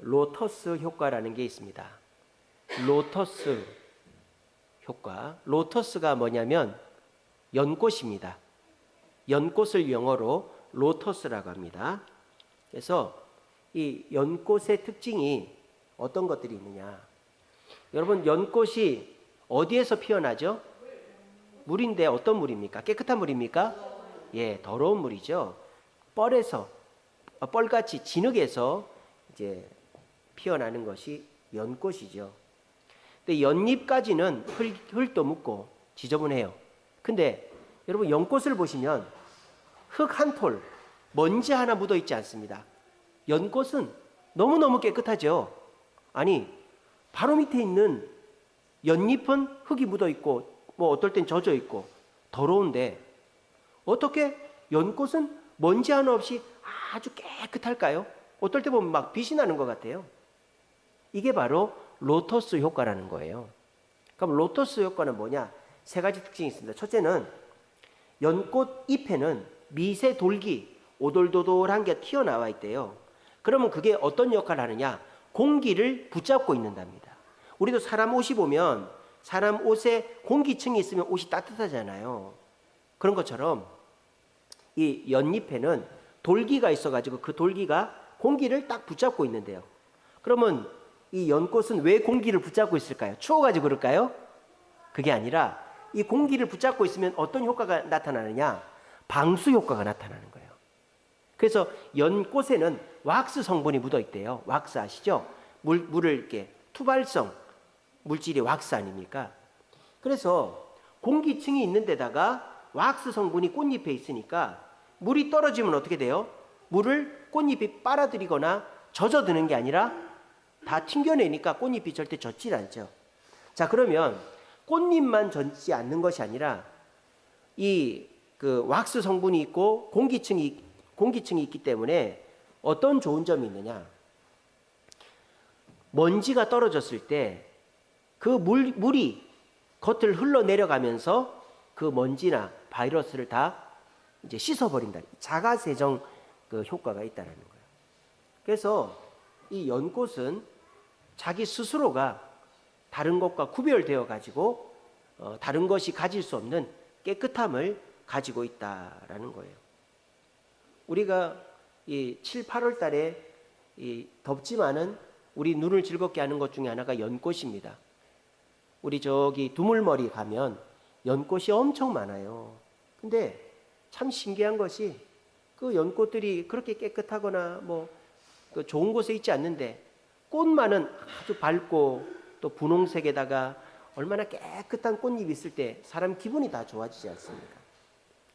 로터스 효과라는 게 있습니다. 로터스 효과. 로터스가 뭐냐면 연꽃입니다. 연꽃을 영어로 로터스라고 합니다. 그래서 이 연꽃의 특징이 어떤 것들이 있느냐. 여러분, 연꽃이 어디에서 피어나죠? 물인데 어떤 물입니까? 깨끗한 물입니까? 예, 더러운 물이죠. 뻘에서, 뻘같이 진흙에서 이제 피어나는 것이 연꽃이죠. 근데 연잎까지는 흙도 묻고 지저분해요. 근데 여러분, 연꽃을 보시면 흙 한 톨, 먼지 하나 묻어 있지 않습니다. 연꽃은 너무너무 깨끗하죠. 아니, 바로 밑에 있는 연잎은 흙이 묻어 있고 뭐 어떨 땐 젖어 있고 더러운데 어떻게 연꽃은 먼지 하나 없이 아주 깨끗할까요? 어떨 때 보면 막 빛이 나는 것 같아요. 이게 바로 로터스 효과라는 거예요. 그럼 로터스 효과는 뭐냐? 세 가지 특징이 있습니다. 첫째는 연꽃 잎에는 미세 돌기, 오돌도돌한 게 튀어나와 있대요. 그러면 그게 어떤 역할을 하느냐? 공기를 붙잡고 있는답니다. 우리도 사람 옷이 보면 사람 옷에 공기층이 있으면 옷이 따뜻하잖아요. 그런 것처럼 이 연잎에는 돌기가 있어가지고 그 돌기가 공기를 딱 붙잡고 있는데요. 그러면 이 연꽃은 왜 공기를 붙잡고 있을까요? 추워가지고 그럴까요? 그게 아니라 이 공기를 붙잡고 있으면 어떤 효과가 나타나느냐? 방수 효과가 나타나는 거예요. 그래서 연꽃에는 왁스 성분이 묻어 있대요. 왁스 아시죠? 물을 이렇게 투발성 물질이 왁스 아닙니까? 그래서 공기층이 있는 데다가 왁스 성분이 꽃잎에 있으니까 물이 떨어지면 어떻게 돼요? 물을 꽃잎이 빨아들이거나 젖어드는 게 아니라 다 튕겨내니까 꽃잎이 절대 젖질 않죠. 자, 그러면 꽃잎만 젖지 않는 것이 아니라 이 그 왁스 성분이 있고 공기층이 있기 때문에 어떤 좋은 점이 있느냐? 먼지가 떨어졌을 때 그 물이 겉을 흘러내려가면서 그 먼지나 바이러스를 다 이제 씻어버린다. 자가 세정 그 효과가 있다는 거예요. 그래서 이 연꽃은 자기 스스로가 다른 것과 구별되어 가지고 다른 것이 가질 수 없는 깨끗함을 가지고 있다라는 거예요. 우리가 이 7, 8월 달에 이 덥지만은 우리 눈을 즐겁게 하는 것 중에 하나가 연꽃입니다. 우리 저기 두물머리 가면 연꽃이 엄청 많아요. 근데 참 신기한 것이 그 연꽃들이 그렇게 깨끗하거나 뭐 그 좋은 곳에 있지 않는데 꽃만은 아주 밝고 또 분홍색에다가 얼마나 깨끗한 꽃잎이 있을 때 사람 기분이 다 좋아지지 않습니까?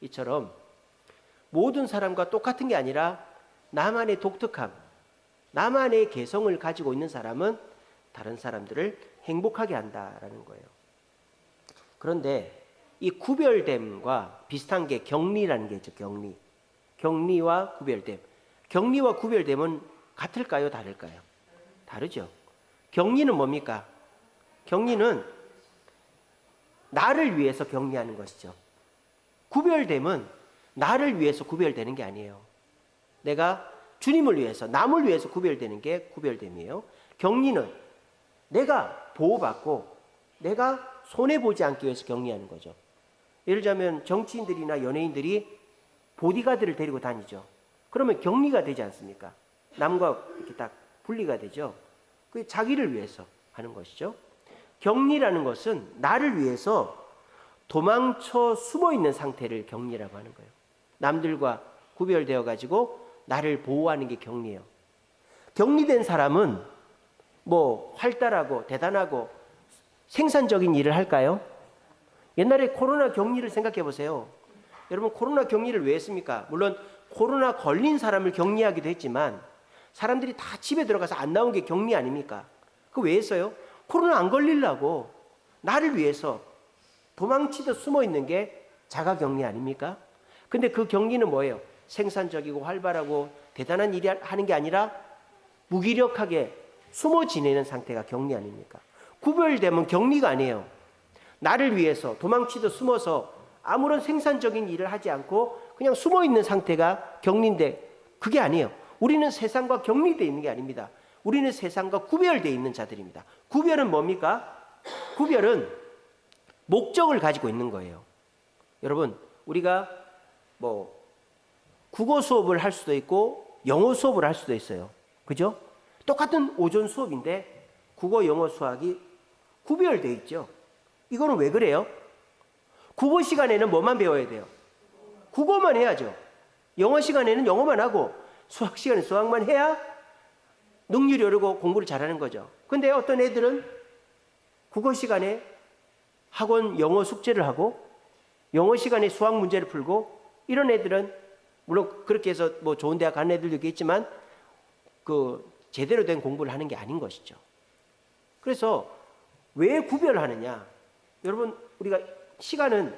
이처럼 모든 사람과 똑같은 게 아니라 나만의 독특함, 나만의 개성을 가지고 있는 사람은 다른 사람들을 행복하게 한다라는 거예요. 그런데 이 구별됨과 비슷한 게 격리라는 게 있죠. 격리와 구별됨. 격리와 구별됨은 같을까요? 다를까요? 다르죠. 격리는 뭡니까? 격리는 나를 위해서 격리하는 것이죠. 구별됨은 나를 위해서 구별되는 게 아니에요. 내가 주님을 위해서, 남을 위해서 구별되는 게 구별됨이에요. 격리는 내가 보호받고 내가 손해보지 않기 위해서 격리하는 거죠. 예를 들자면 정치인들이나 연예인들이 보디가드를 데리고 다니죠. 그러면 격리가 되지 않습니까? 남과 이렇게 딱 분리가 되죠. 그게 자기를 위해서 하는 것이죠. 격리라는 것은 나를 위해서 도망쳐 숨어 있는 상태를 격리라고 하는 거예요. 남들과 구별되어 가지고 나를 보호하는 게 격리예요. 격리된 사람은 뭐 활달하고 대단하고 생산적인 일을 할까요? 옛날에 코로나 격리를 생각해 보세요. 여러분, 코로나 격리를 왜 했습니까? 물론 코로나 걸린 사람을 격리하기도 했지만 사람들이 다 집에 들어가서 안 나온 게 격리 아닙니까? 그거 왜 했어요? 코로나 안 걸리려고 나를 위해서 도망치듯 숨어 있는 게 자가 격리 아닙니까? 근데 그 격리는 뭐예요? 생산적이고 활발하고 대단한 일이 하는 게 아니라 무기력하게 숨어 지내는 상태가 격리 아닙니까? 구별되면 격리가 아니에요. 나를 위해서 도망치듯 숨어서 아무런 생산적인 일을 하지 않고 그냥 숨어 있는 상태가 격리인데 그게 아니에요. 우리는 세상과 격리되어 있는 게 아닙니다. 우리는 세상과 구별되어 있는 자들입니다. 구별은 뭡니까? 구별은 목적을 가지고 있는 거예요. 여러분, 우리가 뭐 국어 수업을 할 수도 있고 영어 수업을 할 수도 있어요. 그죠? 똑같은 오전 수업인데 국어, 영어, 수학이 구별되어 있죠. 이거는 왜 그래요? 국어 시간에는 뭐만 배워야 돼요? 국어만 해야죠. 영어 시간에는 영어만 하고 수학 시간에 수학만 해야 능률이 오르고 공부를 잘하는 거죠. 근데 어떤 애들은 국어 시간에 학원 영어 숙제를 하고 영어 시간에 수학 문제를 풀고, 이런 애들은 물론 그렇게 해서 뭐 좋은 대학 가는 애들도 있겠지만 그 제대로 된 공부를 하는 게 아닌 것이죠. 그래서 왜 구별하느냐? 여러분, 우리가 시간은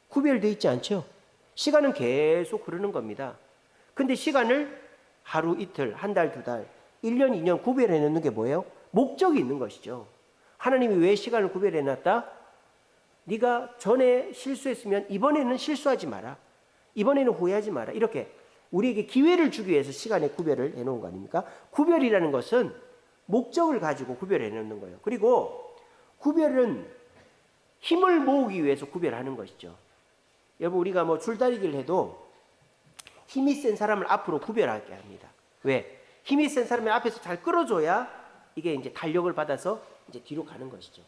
구별되어 있지 않죠? 시간은 계속 흐르는 겁니다. 근데 시간을 하루, 이틀, 한 달, 두 달, 1년, 2년 구별해 놓는 게 뭐예요? 목적이 있는 것이죠. 하나님이 왜 시간을 구별해 놨다? 네가 전에 실수했으면 이번에는 실수하지 마라. 이번에는 후회하지 마라. 이렇게 우리에게 기회를 주기 위해서 시간의 구별을 해놓은 거 아닙니까? 구별이라는 것은 목적을 가지고 구별해 놓는 거예요. 그리고 구별은 힘을 모으기 위해서 구별하는 것이죠. 여러분, 우리가 뭐 줄다리기를 해도 힘이 센 사람을 앞으로 구별하게 합니다. 왜? 힘이 센 사람이 앞에서 잘 끌어줘야 이게 이제 탄력을 받아서 이제 뒤로 가는 것이죠.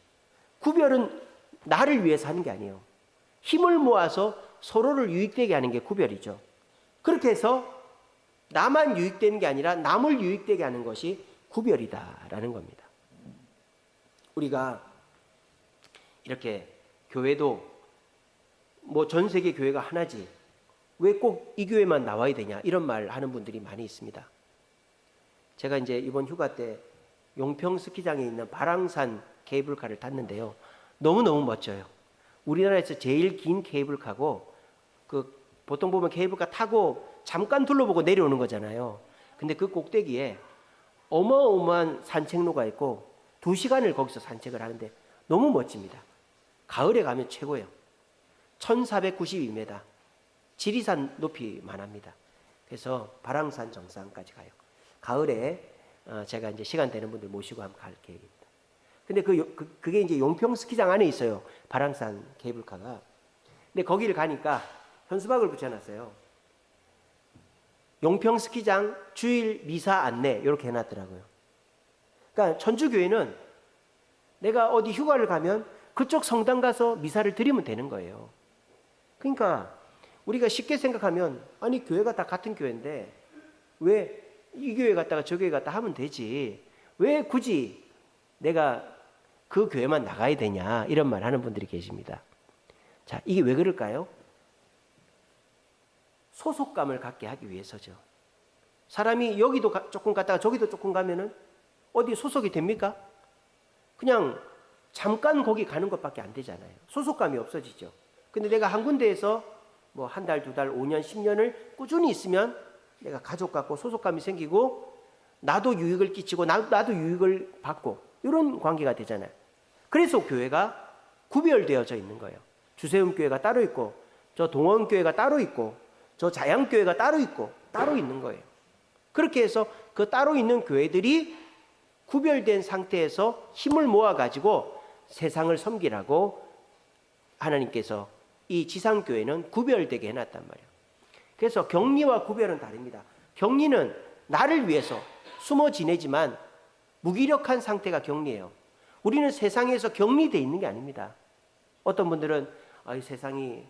구별은 나를 위해서 하는 게 아니에요. 힘을 모아서 서로를 유익되게 하는 게 구별이죠. 그렇게 해서 나만 유익되는 게 아니라 남을 유익되게 하는 것이 구별이다라는 겁니다. 우리가 이렇게 교회도 뭐 전 세계 교회가 하나지 왜 꼭 이 교회만 나와야 되냐, 이런 말 하는 분들이 많이 있습니다. 제가 이제 이번 휴가 때 용평 스키장에 있는 발왕산 케이블카를 탔는데요. 너무너무 멋져요. 우리나라에서 제일 긴 케이블카고, 그 보통 보면 케이블카 타고 잠깐 둘러보고 내려오는 거잖아요. 근데 그 꼭대기에 어마어마한 산책로가 있고 2시간을 거기서 산책을 하는데 너무 멋집니다. 가을에 가면 최고예요. 1492m, 지리산 높이만 합니다. 그래서 발왕산 정상까지 가요. 가을에 제가 이제 시간 되는 분들 모시고 한번 갈 계획입니다. 근데 그게 이제 용평 스키장 안에 있어요. 발왕산 케이블카가. 근데 거기를 가니까 현수막을 붙여놨어요. 용평 스키장 주일 미사 안내, 이렇게 해놨더라고요. 그러니까 천주교회는 내가 어디 휴가를 가면 그쪽 성당 가서 미사를 드리면 되는 거예요. 그러니까 우리가 쉽게 생각하면, 아니 교회가 다 같은 교회인데 왜 이 교회 갔다가 저 교회 갔다 하면 되지, 왜 굳이 내가 그 교회만 나가야 되냐, 이런 말 하는 분들이 계십니다. 자, 이게 왜 그럴까요? 소속감을 갖게 하기 위해서죠. 사람이 여기도 조금 갔다가 저기도 조금 가면은 어디 소속이 됩니까? 그냥 잠깐 거기 가는 것밖에 안 되잖아요. 소속감이 없어지죠. 근데 내가 한 군데에서 뭐 한 달, 두 달, 5년, 10년을 꾸준히 있으면 내가 가족 같고 소속감이 생기고 나도 유익을 끼치고 나도 유익을 받고, 이런 관계가 되잖아요. 그래서 교회가 구별되어져 있는 거예요. 주세움교회가 따로 있고, 저 동원교회가 따로 있고, 저 자양교회가 따로 있고, 따로 있는 거예요. 그렇게 해서 그 따로 있는 교회들이 구별된 상태에서 힘을 모아가지고 세상을 섬기라고 하나님께서 이 지상교회는 구별되게 해놨단 말이에요. 그래서 격리와 구별은 다릅니다. 격리는 나를 위해서 숨어 지내지만 무기력한 상태가 격리예요. 우리는 세상에서 격리되어 있는 게 아닙니다. 어떤 분들은 세상이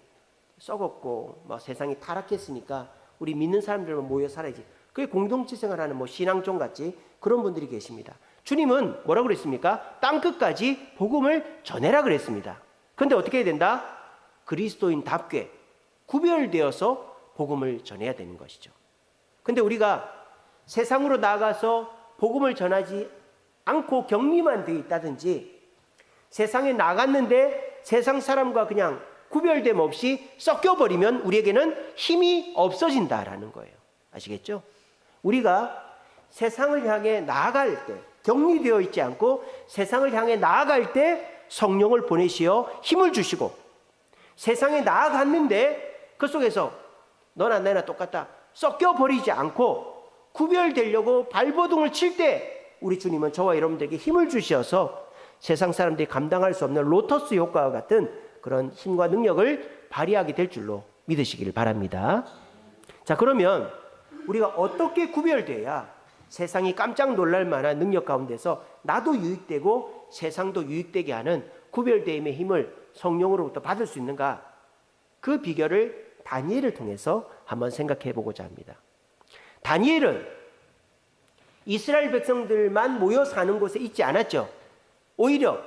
썩었고 뭐 세상이 타락했으니까 우리 믿는 사람들만 모여 살아야지, 그게 공동체 생활하는 뭐 신앙종 같지, 그런 분들이 계십니다. 주님은 뭐라고 그랬습니까? 땅끝까지 복음을 전해라 그랬습니다. 그런데 어떻게 해야 된다? 그리스도인답게 구별되어서 복음을 전해야 되는 것이죠. 근데 우리가 세상으로 나가서 복음을 전하지 않고 격리만 되어 있다든지, 세상에 나갔는데 세상 사람과 그냥 구별됨 없이 섞여버리면 우리에게는 힘이 없어진다라는 거예요. 아시겠죠? 우리가 세상을 향해 나아갈 때, 격리되어 있지 않고 세상을 향해 나아갈 때 성령을 보내시어 힘을 주시고, 세상에 나아갔는데 그 속에서 너나 내나 똑같다 섞여버리지 않고 구별되려고 발버둥을 칠 때 우리 주님은 저와 여러분들에게 힘을 주셔서 세상 사람들이 감당할 수 없는 로터스 효과와 같은 그런 힘과 능력을 발휘하게 될 줄로 믿으시기를 바랍니다. 자, 그러면 우리가 어떻게 구별돼야 세상이 깜짝 놀랄 만한 능력 가운데서 나도 유익되고 세상도 유익되게 하는 구별됨의 힘을 성령으로부터 받을 수 있는가? 그 비결을 다니엘을 통해서 한번 생각해 보고자 합니다. 다니엘은 이스라엘 백성들만 모여 사는 곳에 있지 않았죠. 오히려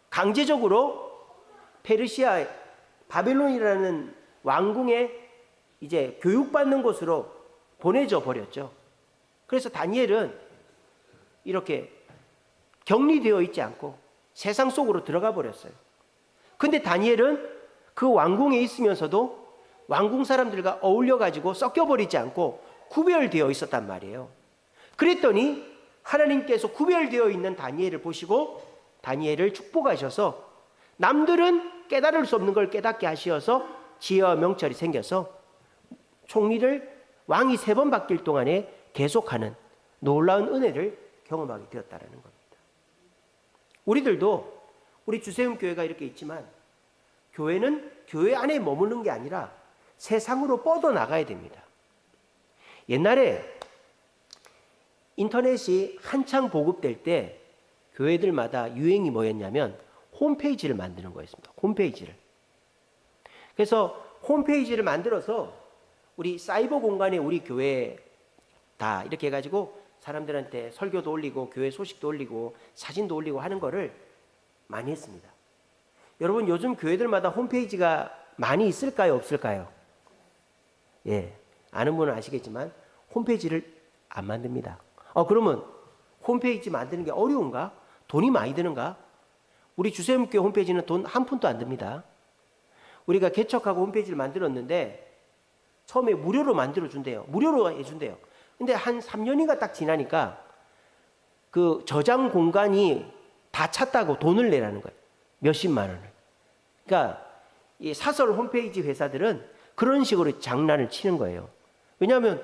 강제적으로 페르시아 바벨론이라는 왕궁에 이제 교육받는 곳으로 보내져 버렸죠. 그래서 다니엘은 이렇게 격리되어 있지 않고 세상 속으로 들어가 버렸어요. 근데 다니엘은 그 왕궁에 있으면서도 왕궁 사람들과 어울려 가지고 섞여 버리지 않고 구별되어 있었단 말이에요. 그랬더니 하나님께서 구별되어 있는 다니엘을 보시고 다니엘을 축복하셔서 남들은 깨달을 수 없는 걸 깨닫게 하셔서 지혜와 명철이 생겨서 총리를 왕이 3번 바뀔 동안에 계속하는 놀라운 은혜를 경험하게 되었다는 겁니다. 우리들도 우리 주세움교회가 이렇게 있지만 교회는 교회 안에 머무는 게 아니라 세상으로 뻗어나가야 됩니다. 옛날에 인터넷이 한창 보급될 때 교회들마다 유행이 뭐였냐면 홈페이지를 만드는 거였습니다. 홈페이지를. 그래서 홈페이지를 만들어서 우리 사이버 공간에 우리 교회 다 이렇게 해가지고 사람들한테 설교도 올리고 교회 소식도 올리고 사진도 올리고 하는 거를 많이 했습니다. 여러분 요즘 교회들마다 홈페이지가 많이 있을까요? 없을까요? 예, 아는 분은 아시겠지만 홈페이지를 안 만듭니다. 그러면 홈페이지 만드는 게 어려운가? 돈이 많이 드는가? 우리 주세움교회 홈페이지는 돈 한 푼도 안 듭니다. 우리가 개척하고 홈페이지를 만들었는데 처음에 무료로 만들어준대요. 무료로 해준대요. 근데 한 3년인가 딱 지나니까 그 저장 공간이 다 찼다고 돈을 내라는 거예요. 몇십만 원을. 그러니까 이 사설 홈페이지 회사들은 그런 식으로 장난을 치는 거예요. 왜냐하면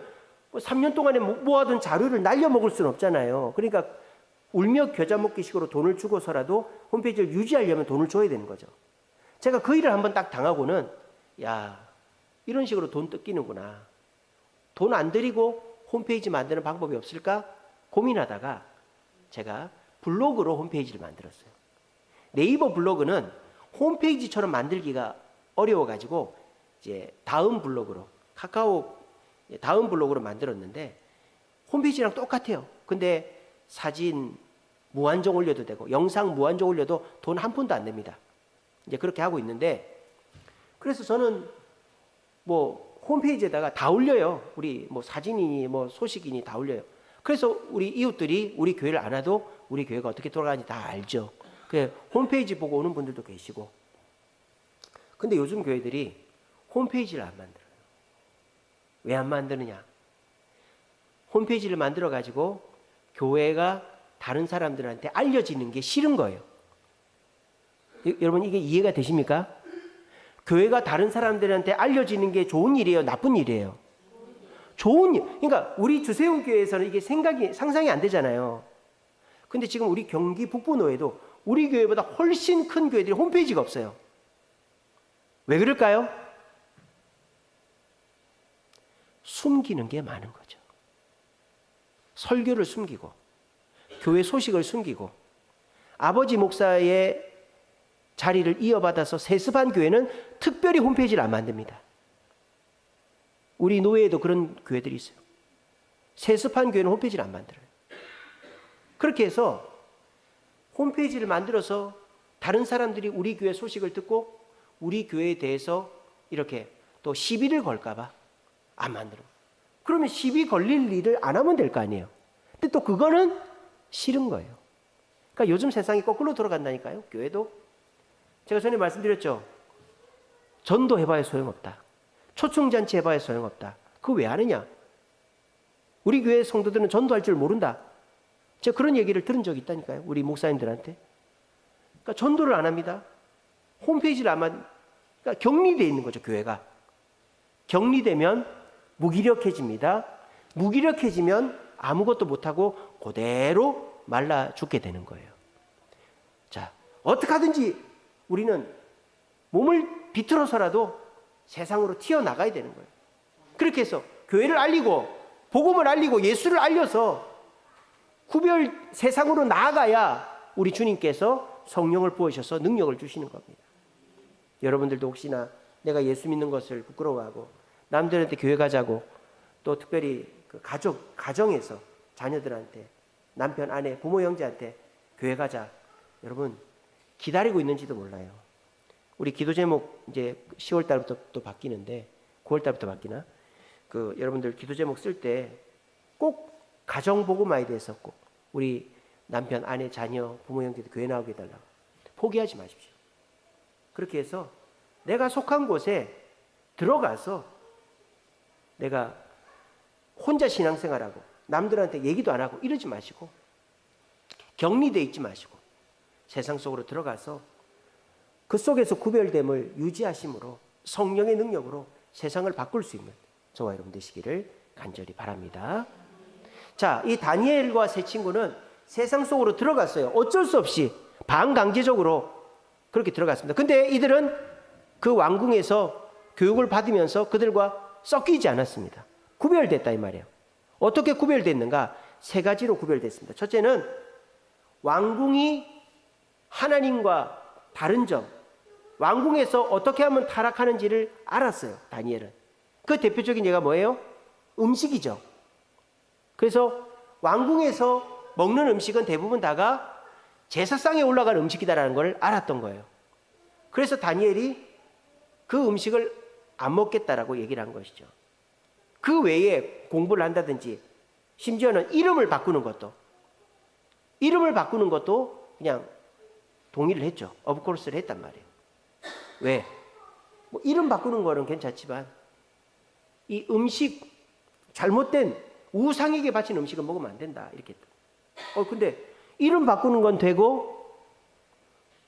3년 동안에 모아둔 자료를 날려먹을 수는 없잖아요. 그러니까 울며 겨자 먹기식으로 돈을 주고서라도 홈페이지를 유지하려면 돈을 줘야 되는 거죠. 제가 그 일을 한번 딱 당하고는 야, 이런 식으로 돈 뜯기는구나. 돈 안 들이고 홈페이지 만드는 방법이 없을까 고민하다가 제가 블로그로 홈페이지를 만들었어요. 네이버 블로그는 홈페이지처럼 만들기가 어려워가지고 이제 다음 블로그로 카카오 다음 블로그로 만들었는데 홈페이지랑 똑같아요. 근데 사진 무한정 올려도 되고 영상 무한정 올려도 돈 한 푼도 안 냅니다. 이제 그렇게 하고 있는데 그래서 저는 뭐 홈페이지에다가 다 올려요. 우리 뭐 사진이니 뭐 소식이니 다 올려요. 그래서 우리 이웃들이 우리 교회를 안 와도 우리 교회가 어떻게 돌아가는지 다 알죠. 그 홈페이지 보고 오는 분들도 계시고. 근데 요즘 교회들이 홈페이지를 안 만들어요. 왜 안 만드느냐? 홈페이지를 만들어 가지고 교회가 다른 사람들한테 알려지는 게 싫은 거예요. 여러분 이게 이해가 되십니까? 교회가 다른 사람들한테 알려지는 게 좋은 일이에요? 나쁜 일이에요? 좋은 일. 그러니까 우리 주세움교회에서는 이게 상상이 안 되잖아요. 근데 지금 우리 경기 북부노회도 우리 교회보다 훨씬 큰 교회들이 홈페이지가 없어요. 왜 그럴까요? 숨기는 게 많은 거죠. 설교를 숨기고 교회 소식을 숨기고 아버지 목사의 자리를 이어받아서 세습한 교회는 특별히 홈페이지를 안 만듭니다. 우리 노회에도 그런 교회들이 있어요. 세습한 교회는 홈페이지를 안 만들어요. 그렇게 해서 홈페이지를 만들어서 다른 사람들이 우리 교회 소식을 듣고 우리 교회에 대해서 이렇게 또 시비를 걸까봐 안 만들어. 그러면 시비 걸릴 일을 안 하면 될 거 아니에요. 근데 또 그거는 싫은 거예요. 그러니까 요즘 세상이 거꾸로 돌아간다니까요. 교회도. 제가 전에 말씀드렸죠. 전도 해봐야 소용없다. 초청잔치 해봐야 소용없다. 그거 왜 하느냐? 우리 교회 성도들은 전도할 줄 모른다. 제가 그런 얘기를 들은 적이 있다니까요. 우리 목사님들한테. 그러니까 전도를 안 합니다. 홈페이지를 안 만, 그러니까 격리되어 있는 거죠, 교회가. 격리되면 무기력해집니다. 무기력해지면 아무것도 못하고 그대로 말라 죽게 되는 거예요. 자, 어떻게 하든지 우리는 몸을 비틀어서라도 세상으로 튀어나가야 되는 거예요. 그렇게 해서 교회를 알리고 복음을 알리고 예수를 알려서 세상으로 나아가야 우리 주님께서 성령을 부으셔서 능력을 주시는 겁니다. 여러분들도 혹시나 내가 예수 믿는 것을 부끄러워하고 남들한테 교회 가자고, 또 특별히 그 가정에서 자녀들한테, 남편, 아내, 부모, 형제한테 교회 가자, 여러분 기다리고 있는지도 몰라요. 우리 기도 제목 이제 10월 달부터 또 바뀌는데, 9월 달부터 바뀌나? 여러분들 기도 제목 쓸 때 꼭 가정 복음화에 대해서 꼭 우리 남편, 아내, 자녀, 부모, 형제들 교회 나오게 해달라고. 포기하지 마십시오. 그렇게 해서 내가 속한 곳에 들어가서 내가 혼자 신앙생활하고 남들한테 얘기도 안 하고 이러지 마시고, 격리되어 있지 마시고 세상 속으로 들어가서 그 속에서 구별됨을 유지하심으로 성령의 능력으로 세상을 바꿀 수 있는 저와 여러분 되시기를 간절히 바랍니다. 자, 이 다니엘과 세 친구는 세상 속으로 들어갔어요. 어쩔 수 없이 반강제적으로 그렇게 들어갔습니다. 근데 이들은 그 왕궁에서 교육을 받으면서 그들과 섞이지 않았습니다. 구별됐다 이 말이에요. 어떻게 구별됐는가? 세 가지로 구별됐습니다. 첫째는 왕궁이 하나님과 다른 점, 왕궁에서 어떻게 하면 타락하는지를 알았어요. 다니엘은. 그 대표적인 예가 뭐예요? 음식이죠. 그래서 왕궁에서 먹는 음식은 대부분 다가 제사상에 올라간 음식이다라는 걸 알았던 거예요. 그래서 다니엘이 그 음식을 안 먹겠다라고 얘기를 한 것이죠. 그 외에 공부를 한다든지 심지어는 이름을 바꾸는 것도 그냥 동의를 했죠. 오브코스를 했단 말이에요. 왜? 뭐 이름 바꾸는 거는 괜찮지만 이 음식, 잘못된 우상에게 바친 음식은 먹으면 안 된다 이렇게. 근데 이름 바꾸는 건 되고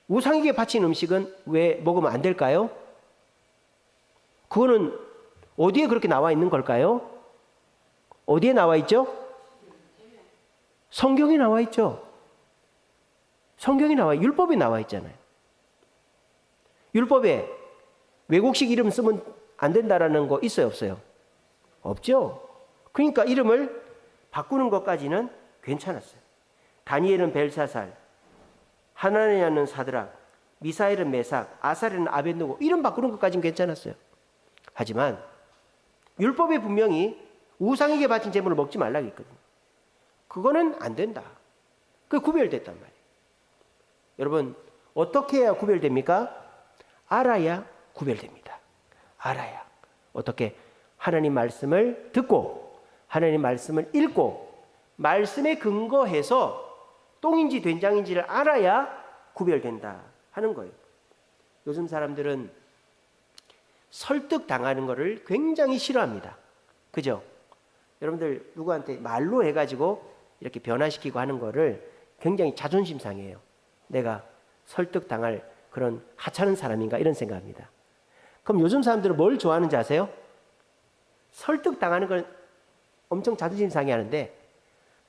우상에게 바친 음식은 왜 먹으면 안 될까요? 그거는 어디에 그렇게 나와 있는 걸까요? 어디에 나와 있죠? 성경에 나와 있죠. 성경에 율법에 나와 있잖아요. 율법에 외국식 이름 쓰면 안 된다라는 거 있어요, 없어요? 없죠. 그러니까 이름을 바꾸는 것까지는 괜찮았어요. 다니엘은 벨사살, 하나냐는 사드락, 미사엘은 메삭, 아사랴는 아벳느고, 이름 바꾸는 것까지는 괜찮았어요. 하지만 율법에 분명히 우상에게 바친 제물을 먹지 말라고 했거든요. 그거는 안 된다. 그 구별됐단 말이에요. 여러분, 어떻게 해야 구별됩니까? 알아야 구별됩니다. 알아야. 어떻게? 하나님 말씀을 듣고 하나님 말씀을 읽고 말씀에 근거해서 똥인지 된장인지를 알아야 구별된다 하는 거예요. 요즘 사람들은 설득당하는 거를 굉장히 싫어합니다. 그죠? 여러분들 누구한테 말로 해가지고 이렇게 변화시키고 하는 거를 굉장히 자존심 상해요. 내가 설득당할 그런 하찮은 사람인가 이런 생각합니다. 그럼 요즘 사람들은 뭘 좋아하는지 아세요? 설득당하는 걸 엄청 자존심 상해하는데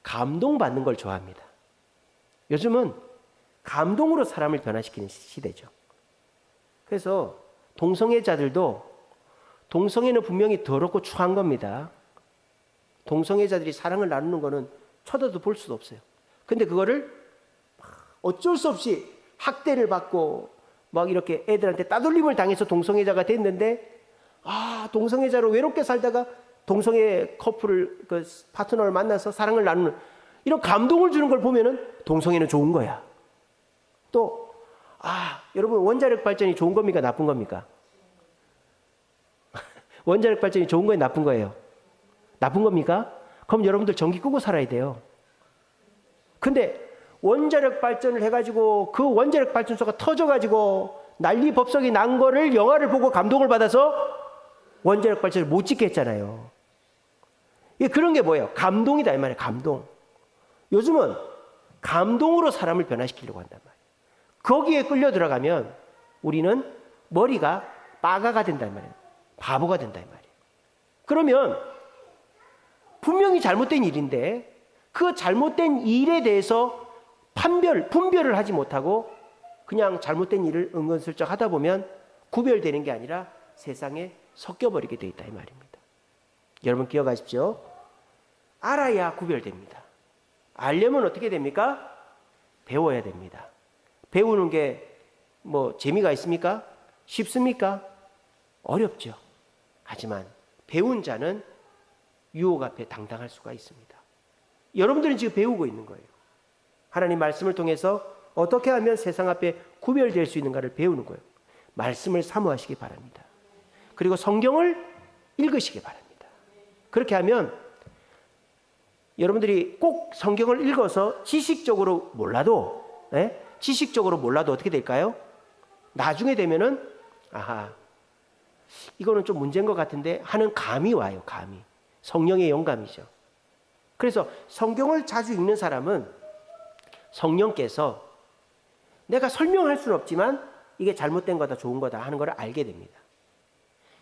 감동받는 걸 좋아합니다. 요즘은 감동으로 사람을 변화시키는 시대죠. 그래서 동성애자들도, 동성애는 분명히 더럽고 추한 겁니다. 동성애자들이 사랑을 나누는 거는 쳐다도 볼 수도 없어요. 근데 그거를 어쩔 수 없이 학대를 받고 막 이렇게 애들한테 따돌림을 당해서 동성애자가 됐는데, 동성애자로 외롭게 살다가 동성애 커플을, 그 파트너를 만나서 사랑을 나누는 이런 감동을 주는 걸 보면은 동성애는 좋은 거야. 또 여러분, 원자력 발전이 좋은 겁니까 나쁜 겁니까? 원자력 발전이 좋은 거예요 나쁜 거예요? 나쁜 겁니까? 그럼 여러분들 전기 끄고 살아야 돼요. 근데 원자력 발전을 해가지고 그 원자력 발전소가 터져가지고 난리 법석이 난 거를 영화를 보고 감동을 받아서 원자력 발전을 못 짓게 했잖아요. 그런 게 뭐예요? 감동이다 이 말이에요. 감동. 요즘은 감동으로 사람을 변화시키려고 한단 말이에요. 거기에 끌려 들어가면 우리는 머리가 빠가가 된다 이 말이에요. 바보가 된다 이 말이에요. 그러면 분명히 잘못된 일인데 그 잘못된 일에 대해서 분별을 하지 못하고 그냥 잘못된 일을 은근슬쩍 하다 보면 구별되는 게 아니라 세상에 섞여버리게 돼 있다 이 말입니다. 여러분 기억하십시오. 알아야 구별됩니다. 알려면 어떻게 됩니까? 배워야 됩니다. 배우는 게 뭐 재미가 있습니까? 쉽습니까? 어렵죠. 하지만 배운 자는 유혹 앞에 당당할 수가 있습니다. 여러분들은 지금 배우고 있는 거예요. 하나님 말씀을 통해서 어떻게 하면 세상 앞에 구별될 수 있는가를 배우는 거예요. 말씀을 사모하시기 바랍니다. 그리고 성경을 읽으시기 바랍니다. 그렇게 하면 여러분들이 꼭 성경을 읽어서 지식적으로 몰라도 어떻게 될까요? 나중에 되면은 아하, 이거는 좀 문제인 것 같은데 하는 감이 와요. 감이. 성령의 영감이죠. 그래서 성경을 자주 읽는 사람은 성령께서 내가 설명할 수는 없지만 이게 잘못된 거다 좋은 거다 하는 걸 알게 됩니다.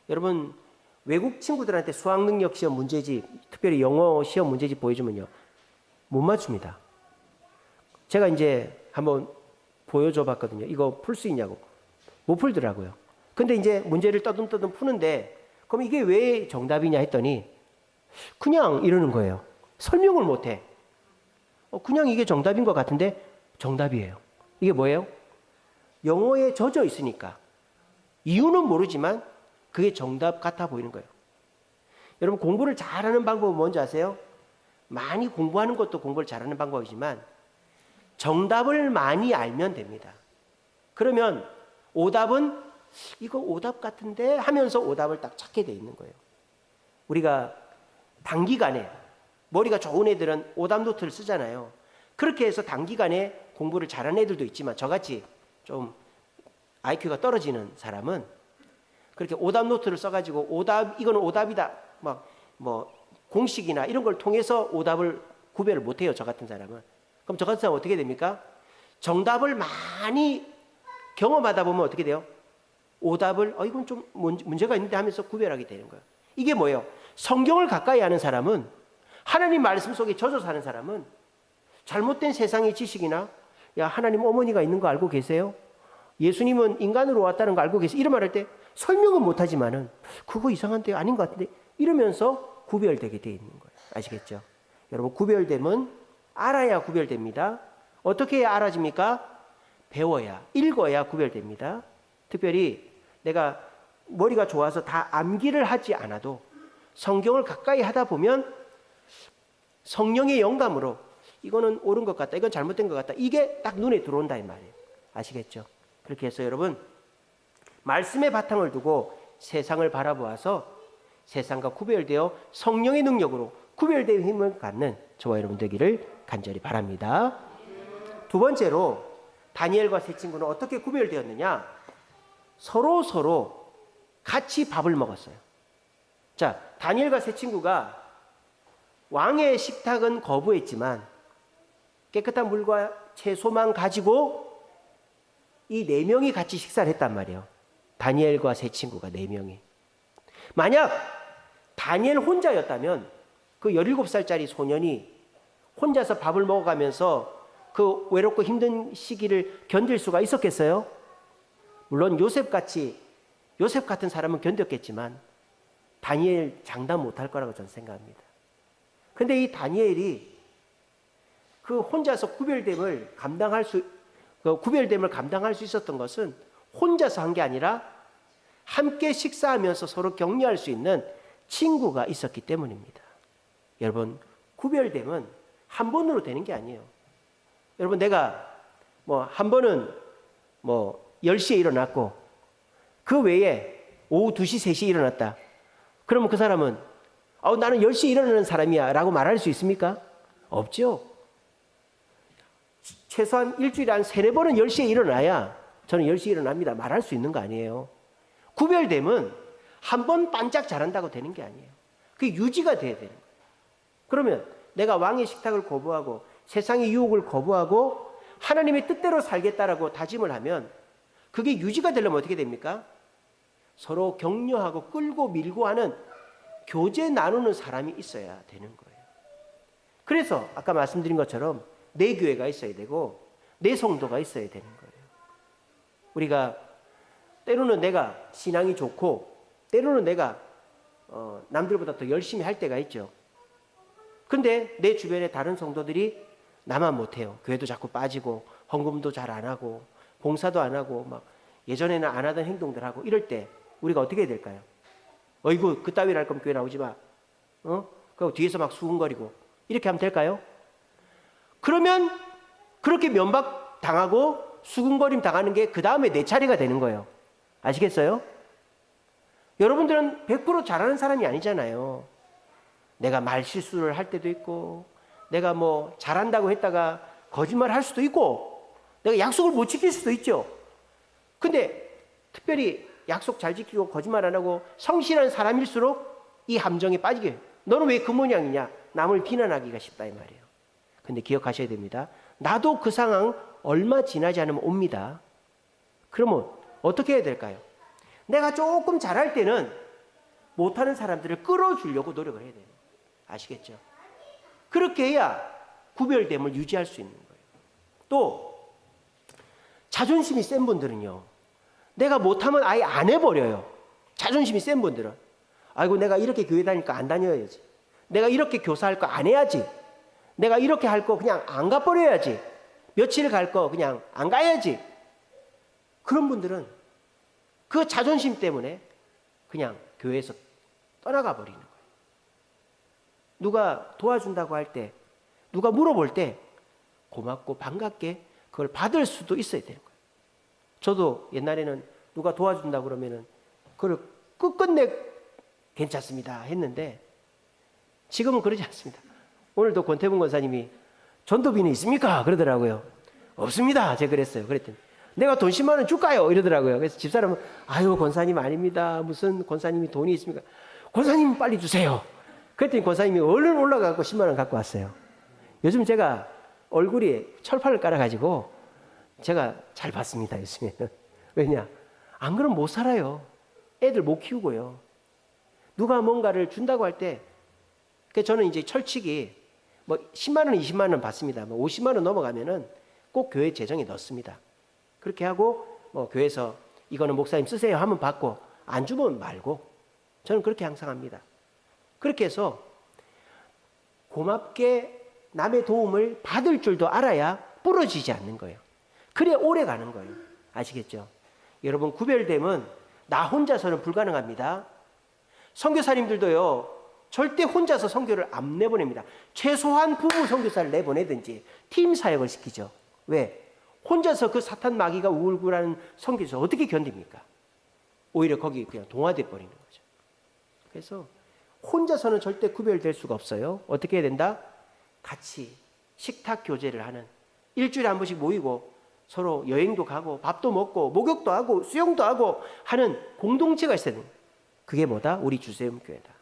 여러분 외국 친구들한테 수학 능력 시험 문제집, 특별히 영어 시험 문제집 보여주면요 못 맞춥니다. 제가 이제 한번 보여줘 봤거든요. 이거 풀 수 있냐고. 못 풀더라고요. 근데 이제 문제를 떠듬떠듬 푸는데 그럼 이게 왜 정답이냐 했더니 그냥 이러는 거예요. 설명을 못해. 그냥 이게 정답인 것 같은데 정답이에요. 이게 뭐예요? 영어에 젖어 있으니까. 이유는 모르지만 그게 정답 같아 보이는 거예요. 여러분 공부를 잘하는 방법은 뭔지 아세요? 많이 공부하는 것도 공부를 잘하는 방법이지만 정답을 많이 알면 됩니다. 그러면 오답은 이거 오답 같은데 하면서 오답을 딱 찾게 돼 있는 거예요. 우리가 단기간에 머리가 좋은 애들은 오답 노트를 쓰잖아요. 그렇게 해서 단기간에 공부를 잘하는 애들도 있지만 저같이 좀 IQ가 떨어지는 사람은 그렇게 오답 노트를 써가지고 이거는 오답이다 막 뭐 공식이나 이런 걸 통해서 오답을 구별을 못해요. 저 같은 사람은. 그럼 저 같은 사람은 어떻게 됩니까? 정답을 많이 경험하다 보면 어떻게 돼요? 오답을 이건 좀 문제가 있는데 하면서 구별하게 되는 거예요. 이게 뭐예요? 성경을 가까이 하는 사람은 하나님 말씀 속에 젖어 사는 사람은 잘못된 세상의 지식이나 야 하나님 어머니가 있는 거 알고 계세요? 예수님은 인간으로 왔다는 거 알고 계세요? 이런 말 할 때 설명은 못하지만은 그거 이상한데 아닌 것 같은데 이러면서 구별되게 돼 있는 거예요. 아시겠죠? 여러분 구별됨은 알아야 구별됩니다. 어떻게 해야 알아집니까? 배워야, 읽어야 구별됩니다. 특별히 내가 머리가 좋아서 다 암기를 하지 않아도 성경을 가까이 하다 보면 성령의 영감으로 이거는 옳은 것 같다, 이건 잘못된 것 같다, 이게 딱 눈에 들어온다 이 말이에요. 아시겠죠? 그렇게 해서 여러분 말씀의 바탕을 두고 세상을 바라보아서 세상과 구별되어 성령의 능력으로 구별되어 힘을 갖는 저와 여러분 되기를 간절히 바랍니다. 두 번째로 다니엘과 세 친구는 어떻게 구별되었느냐? 서로 같이 밥을 먹었어요. 자, 다니엘과 세 친구가 왕의 식탁은 거부했지만 깨끗한 물과 채소만 가지고 이 네 명이 같이 식사를 했단 말이에요. 다니엘과 세 친구가 네 명이. 만약 다니엘 혼자였다면 그 17살짜리 소년이 혼자서 밥을 먹어가면서 그 외롭고 힘든 시기를 견딜 수가 있었겠어요? 물론 요셉 같은 사람은 견뎠겠지만 다니엘 장담 못할 거라고 저는 생각합니다. 근데 이 다니엘이 그 혼자서 구별됨을 감당할 수 있었던 것은 혼자서 한 게 아니라 함께 식사하면서 서로 격려할 수 있는 친구가 있었기 때문입니다. 여러분, 구별됨은 한 번으로 되는 게 아니에요. 여러분, 내가 한 번은 10시에 일어났고 그 외에 오후 2시, 3시에 일어났다. 그러면 그 사람은 나는 10시에 일어나는 사람이야 라고 말할 수 있습니까? 없죠. 최소한 일주일에 한 3-4번은 10시에 일어나야 저는 10시에 일어납니다 말할 수 있는 거 아니에요. 구별됨은 한 번 반짝 잘한다고 되는 게 아니에요. 그게 유지가 돼야 되는 거예요. 그러면 내가 왕의 식탁을 거부하고 세상의 유혹을 거부하고 하나님의 뜻대로 살겠다라고 다짐을 하면 그게 유지가 되려면 어떻게 됩니까? 서로 격려하고 끌고 밀고 하는 교제 나누는 사람이 있어야 되는 거예요. 그래서 아까 말씀드린 것처럼 내 교회가 있어야 되고 내성도가 있어야 되는 거예요. 우리가 때로는 내가 신앙이 좋고 때로는 내가 남들보다 더 열심히 할 때가 있죠. 근데 내 주변에 다른 성도들이 나만 못해요. 교회도 자꾸 빠지고 헌금도 잘 안 하고 봉사도 안 하고 막 예전에는 안 하던 행동들 하고 이럴 때 우리가 어떻게 해야 될까요? 어이구 그따위를 할 거면 교회 나오지 마. 그리고 뒤에서 막 수근거리고 이렇게 하면 될까요? 그러면 그렇게 면박 당하고 수근거림 당하는 게 그 다음에 내 차례가 되는 거예요. 아시겠어요? 여러분들은 100% 잘하는 사람이 아니잖아요. 내가 말 실수를 할 때도 있고 내가 뭐 잘한다고 했다가 거짓말 할 수도 있고 내가 약속을 못 지킬 수도 있죠. 근데 특별히 약속 잘 지키고 거짓말 안 하고 성실한 사람일수록 이 함정에 빠지게 해요. 너는 왜 그 모양이냐? 남을 비난하기가 쉽다 이 말이에요. 근데 기억하셔야 됩니다. 나도 그 상황 얼마 지나지 않으면 옵니다. 그러면 어떻게 해야 될까요? 내가 조금 잘할 때는 못하는 사람들을 끌어주려고 노력을 해야 돼요. 아시겠죠? 그렇게 해야 구별됨을 유지할 수 있는 거예요. 또 자존심이 센 분들은요. 내가 못하면 아예 안 해버려요. 자존심이 센 분들은. 아이고 내가 이렇게 교회 다니니까 안 다녀야지. 내가 이렇게 교사할 거 안 해야지. 내가 이렇게 할 거 그냥 안 가버려야지. 며칠 갈 거 그냥 안 가야지. 그런 분들은 그 자존심 때문에 그냥 교회에서 떠나가 버리는 거예요. 누가 도와준다고 할 때, 누가 물어볼 때 고맙고 반갑게 그걸 받을 수도 있어야 되는 거예요. 저도 옛날에는 누가 도와준다 그러면은 그걸 끝끝내 괜찮습니다 했는데 지금은 그러지 않습니다. 오늘도 권태분 권사님이 전도비는 있습니까? 그러더라고요. 없습니다. 제가 그랬어요. 그랬더니 내가 돈 10만 원 줄까요? 이러더라고요. 그래서 집사람은 아유 권사님 아닙니다. 무슨 권사님이 돈이 있습니까? 권사님 빨리 주세요. 그랬더니 권사님이 얼른 올라가고 10만 원 갖고 왔어요. 요즘 제가 얼굴에 철판을 깔아가지고 제가 잘 받습니다. 요즘에는. 왜냐? 안 그러면 못 살아요. 애들 못 키우고요. 누가 뭔가를 준다고 할 때 저는 이제 철칙이 뭐 10만 원, 20만 원 받습니다. 뭐 50만 원 넘어가면은 꼭 교회 재정에 넣습니다. 그렇게 하고 뭐 교회에서 이거는 목사님 쓰세요 하면 받고 안 주면 말고 저는 그렇게 항상 합니다. 그렇게 해서 고맙게 남의 도움을 받을 줄도 알아야 부러지지 않는 거예요. 그래 오래 가는 거예요. 아시겠죠? 여러분 구별됨은 나 혼자서는 불가능합니다. 선교사님들도요. 절대 혼자서 선교를 안 내보냅니다. 최소한 부부 선교사를 내보내든지 팀 사역을 시키죠. 왜? 혼자서 그 사탄 마귀가 우울구라는 선교사 어떻게 견딥니까? 오히려 거기 그냥 동화돼 버리는 거죠. 그래서 혼자서는 절대 구별될 수가 없어요. 어떻게 해야 된다? 같이 식탁 교제를 하는 일주일에 한 번씩 모이고 서로 여행도 가고 밥도 먹고 목욕도 하고 수영도 하고 하는 공동체가 있어야 됩니다. 그게 뭐다? 우리 주세움 교회다.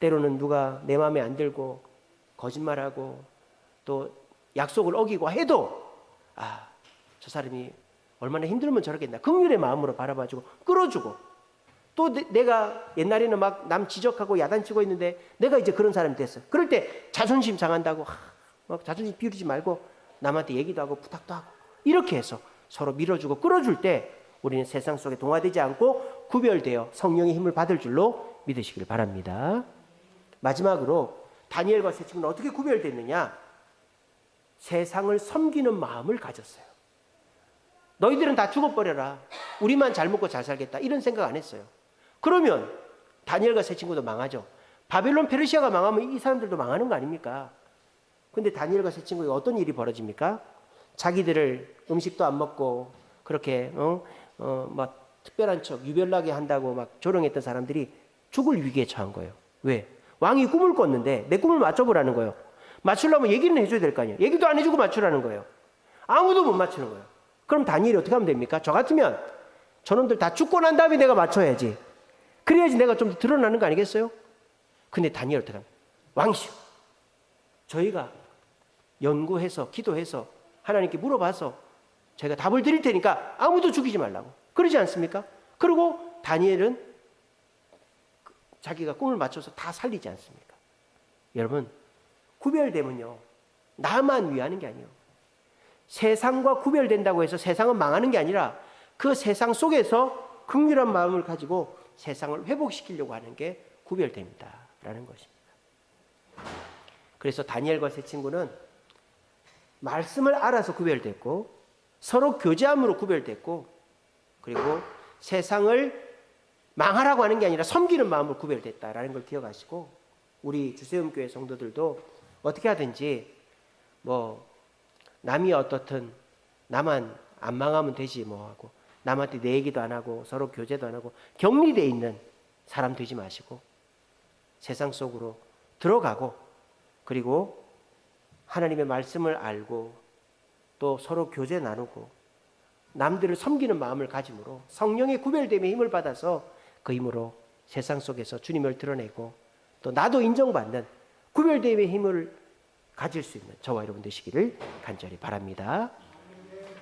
때로는 누가 내 마음에 안 들고 거짓말하고 또 약속을 어기고 해도 저 사람이 얼마나 힘들면 저러겠나 긍휼의 마음으로 바라봐주고 끌어주고 또 내가 옛날에는 막 남 지적하고 야단치고 있는데 내가 이제 그런 사람이 됐어요. 그럴 때 자존심 상한다고 막 자존심 비우지 말고 남한테 얘기도 하고 부탁도 하고 이렇게 해서 서로 밀어주고 끌어줄 때 우리는 세상 속에 동화되지 않고 구별되어 성령의 힘을 받을 줄로 믿으시길 바랍니다. 마지막으로 다니엘과 세 친구는 어떻게 구별됐느냐? 세상을 섬기는 마음을 가졌어요. 너희들은 다 죽어버려라. 우리만 잘 먹고 잘 살겠다. 이런 생각 안 했어요. 그러면 다니엘과 세 친구도 망하죠. 바벨론 페르시아가 망하면 이 사람들도 망하는 거 아닙니까? 근데 다니엘과 세 친구가 어떤 일이 벌어집니까? 자기들을 음식도 안 먹고 그렇게 막 특별한 척 유별나게 한다고 막 조롱했던 사람들이 죽을 위기에 처한 거예요. 왜? 왕이 꿈을 꿨는데 내 꿈을 맞춰보라는 거예요. 맞추려면 얘기는 해줘야 될 거 아니에요. 얘기도 안 해주고 맞추라는 거예요. 아무도 못 맞추는 거예요. 그럼 다니엘이 어떻게 하면 됩니까? 저 같으면 저놈들 다 죽고 난 다음에 내가 맞춰야지. 그래야지 내가 좀 드러나는 거 아니겠어요? 근데 다니엘 어떻게 합니까? 왕이시여, 저희가 연구해서 기도해서 하나님께 물어봐서 저희가 답을 드릴 테니까 아무도 죽이지 말라고. 그러지 않습니까? 그리고 다니엘은 자기가 꿈을 맞춰서 다 살리지 않습니까? 여러분, 구별되면요 나만 위하는 게 아니에요. 세상과 구별된다고 해서 세상은 망하는 게 아니라 그 세상 속에서 긍휼한 마음을 가지고 세상을 회복시키려고 하는 게 구별됩니다라는 것입니다. 그래서 다니엘과 세 친구는 말씀을 알아서 구별됐고 서로 교제함으로 구별됐고 그리고 세상을 망하라고 하는 게 아니라 섬기는 마음으로 구별됐다라는 걸 기억하시고 우리 주세음교회 성도들도 어떻게 하든지 뭐 남이 어떻든 나만 안 망하면 되지 뭐 하고 남한테 내 얘기도 안 하고 서로 교제도 안 하고 격리되어 있는 사람 되지 마시고 세상 속으로 들어가고 그리고 하나님의 말씀을 알고 또 서로 교제 나누고 남들을 섬기는 마음을 가짐으로 성령의 구별됨의 힘을 받아서 그 힘으로 세상 속에서 주님을 드러내고 또 나도 인정받는 구별됨의 힘을 가질 수 있는 저와 여러분 되시기를 간절히 바랍니다.